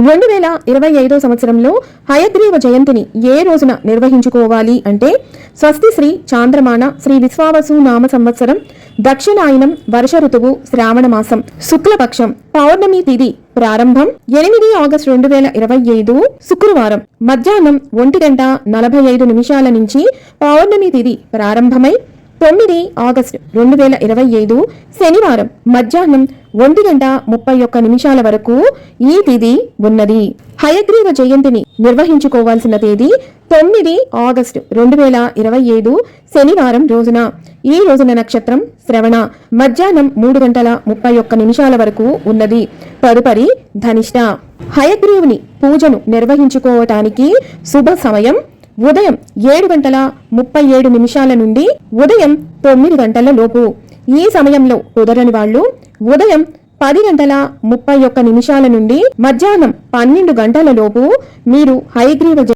2025 సంవత్సరంలో హయగ్రీవ జయంతిని ఏ రోజున నిర్వహించుకోవాలి అంటే స్వస్తి శ్రీ చాంద్రమాన శ్రీ విశ్వావసు నామ సంవత్సరం దక్షిణాయనం వర్ష ఋతువు శ్రావణ మాసం శుక్లపక్షం పౌర్ణమి తిథి ప్రారంభం 8 ఆగస్టు 2025 శుక్రవారం మధ్యాహ్నం 1:45 నుంచి పౌర్ణమి తిథి ప్రారంభమై 9 ఆగస్టు 2025 శనివారం మధ్యాహ్నం 1:31 వరకు ఈ తిథి ఉన్నది. హయగ్రీవ జయంతిని నిర్వహించుకోవాల్సిన తేదీ 9 ఆగస్టు 2025 శనివారం రోజున. ఈ రోజున నక్షత్రం శ్రవణ మధ్యాహ్నం 3:31 వరకు ఉన్నది. తదుపరి ధనిష్ట. హయగ్రీవుని పూజను నిర్వహించుకోవటానికి శుభ సమయం ఉదయం 7:37 నుండి ఉదయం 9 లోపు. ఈ సమయంలో కుదరని వాళ్ళు ఉదయం 10:31 నుండి మధ్యాహ్నం 12 లోపు మీరు హయగ్రీవ